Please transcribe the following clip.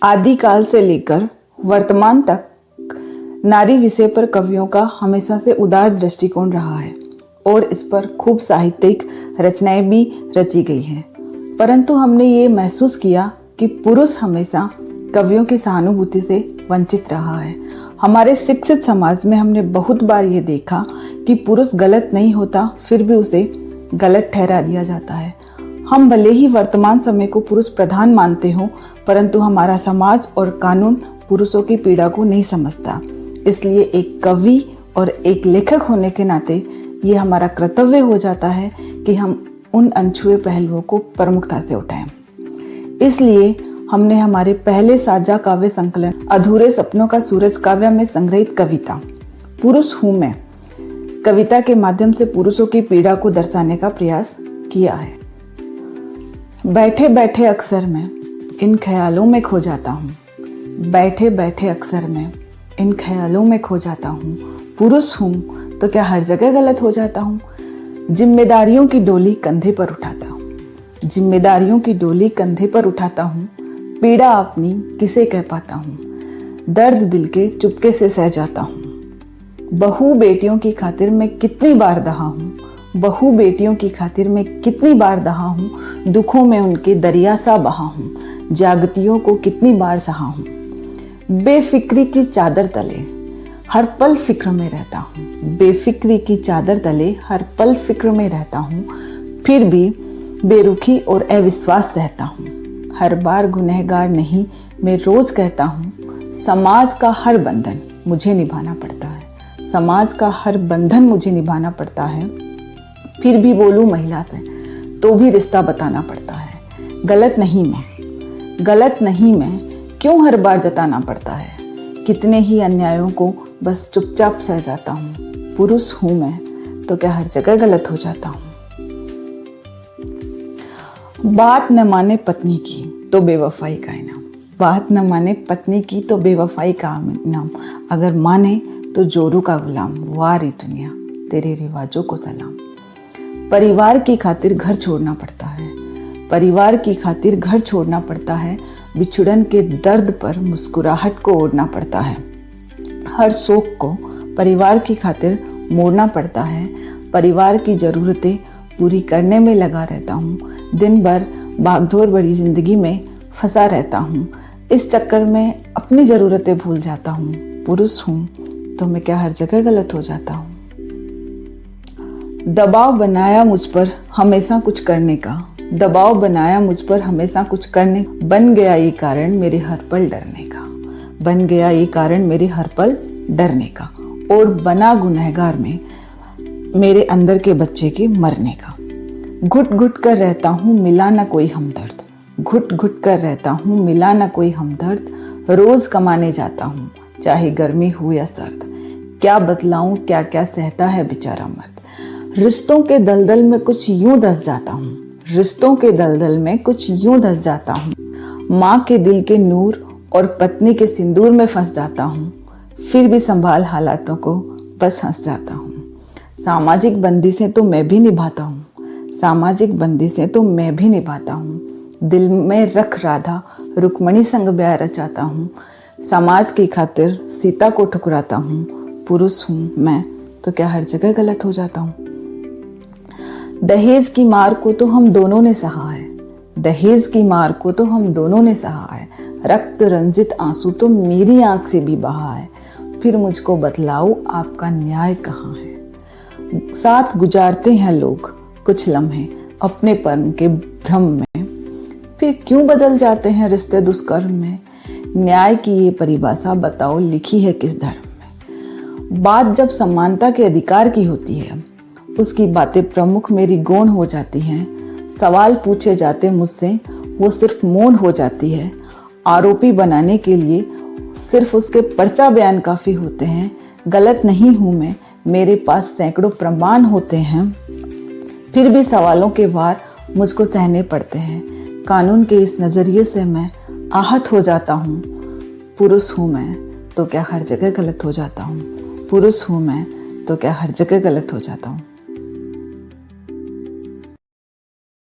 आदिकाल से लेकर वर्तमान तक नारी विषय पर कवियों का हमेशा से उदार दृष्टिकोण रहा है और इस पर खूब साहित्यिक रचनाएं भी रची गई हैं। परंतु हमने ये महसूस किया कि पुरुष हमेशा कवियों की सहानुभूति से वंचित रहा है। हमारे शिक्षित समाज में हमने बहुत बार ये देखा कि पुरुष गलत नहीं होता, फिर भी उसे गलत ठहरा दिया जाता है। हम भले ही वर्तमान समय को पुरुष प्रधान मानते हों, परंतु हमारा समाज और कानून पुरुषों की पीड़ा को नहीं समझता। इसलिए एक कवि और एक लेखक होने के नाते ये हमारा कर्तव्य हो जाता है कि हम उन अनछुए पहलुओं को प्रमुखता से उठाएं। इसलिए हमने हमारे पहले साझा काव्य संकलन अधूरे सपनों का सूरज काव्य में संग्रहित कविता पुरुष हूं मैं कविता के माध्यम से पुरुषों की पीड़ा को दर्शाने का प्रयास किया है। बैठे बैठे अक्सर मैं इन ख्यालों में खो जाता हूँ, बैठे बैठे अक्सर मैं इन ख्यालों में खो जाता हूँ। पुरुष हूँ तो क्या हर जगह गलत हो जाता हूँ? जिम्मेदारियों की डोली कंधे पर उठाता हूँ, जिम्मेदारियों की डोली कंधे पर उठाता हूँ। पीड़ा अपनी किसे कह पाता हूँ, दर्द दिल के चुपके से सह जाता हूँ। बहू बेटियों की खातिर मैं कितनी बार दहा हूँ, बहू बेटियों की खातिर मैं कितनी बार दहा हूँ। दुखों में उनके दरिया सा बहा हूँ, जागतियों को कितनी बार सहा हूँ। बेफिक्री की चादर तले हर पल फिक्र में रहता हूँ, बेफिक्री की चादर तले हर पल फिक्र में रहता हूँ। फिर भी बेरुखी और अविश्वास सहता हूँ। हर बार गुनहगार नहीं मैं रोज कहता हूँ, समाज का हर बंधन मुझे निभाना पड़ता है, समाज का हर बंधन मुझे निभाना पड़ता है। फिर भी बोलूं महिला से तो भी रिश्ता बताना पड़ता है। गलत नहीं मैं, गलत नहीं मैं, क्यों हर बार जताना पड़ता है। कितने ही अन्यायों को बस चुपचाप सह जाता हूँ। पुरुष हूं मैं तो क्या हर जगह गलत हो जाता हूँ। बात न माने पत्नी की तो बेवफाई का इनाम, बात न माने पत्नी की तो बेवफाई का इनाम, अगर माने तो जोरू का गुलाम। वाह रे दुनिया तेरे रिवाजों को सलाम। परिवार की खातिर घर छोड़ना पड़ता है, परिवार की खातिर घर छोड़ना पड़ता है। बिछुड़न के दर्द पर मुस्कुराहट को ओढ़ना पड़ता है। हर शोक को परिवार की खातिर मोड़ना पड़ता है। परिवार की ज़रूरतें पूरी करने में लगा रहता हूँ। दिन भर भागदौड़ भरी जिंदगी में फंसा रहता हूँ। इस चक्कर में अपनी ज़रूरतें भूल जाता हूँ। पुरुष हूँ तो मैं क्या हर जगह गलत हो जाता हूँ। दबाव बनाया मुझ पर हमेशा कुछ करने का, दबाव बनाया मुझ पर हमेशा कुछ करने। बन गया ये कारण मेरे हर पल डरने का, बन गया ये कारण मेरे हर पल डरने का। और बना गुनहगार में मेरे अंदर के बच्चे के मरने का। घुट घुट कर रहता हूँ मिला ना कोई हमदर्द, घुट घुट कर रहता हूँ मिला ना कोई हमदर्द। रोज कमाने जाता हूँ चाहे गर्मी हो या सर्द। क्या बतलाऊं क्या क्या सहता है बेचारा मर्द। रिश्तों के दलदल में कुछ यूं धंस जाता हूँ, रिश्तों के दलदल में कुछ यूं धंस जाता हूँ। माँ के दिल के नूर और पत्नी के सिंदूर में फंस जाता हूँ। फिर भी संभाल हालातों को बस हंस जाता हूँ। सामाजिक बंदिशें तो मैं भी निभाता हूँ, सामाजिक बंदिशें तो मैं भी निभाता हूँ। दिल में रख राधा रुक्मणी संग ब्याह रचाता हूँ। समाज की खातिर सीता को ठुकराता हूँ। पुरुष हूँ मैं तो क्या हर जगह गलत हो जाता हूँ। दहेज की मार को तो हम दोनों ने सहा है, दहेज की मार को तो हम दोनों ने सहा है। रक्त रंजित आंसू तो मेरी आंख से भी बहा है। फिर मुझको बतलाओ आपका न्याय कहाँ है। साथ गुजारते हैं लोग कुछ लम्हे अपने परम के भ्रम में, फिर क्यों बदल जाते हैं रिश्ते दुष्कर्म में। न्याय की ये परिभाषा बताओ लिखी है किस धर्म में। बात जब समानता के अधिकार की होती है, उसकी बातें प्रमुख मेरी गौण हो जाती हैं। सवाल पूछे जाते मुझसे वो सिर्फ मौन हो जाती है। आरोपी बनाने के लिए सिर्फ उसके पर्चा बयान काफ़ी होते हैं। गलत नहीं हूँ मैं, मेरे पास सैकड़ों प्रमाण होते हैं। फिर भी सवालों के वार मुझको सहने पड़ते हैं। कानून के इस नज़रिए से मैं आहत हो जाता हूँ। पुरुष हूँ मैं तो क्या हर जगह गलत हो जाता हूँ, पुरुष हूँ मैं तो क्या हर जगह गलत हो जाता हूँ।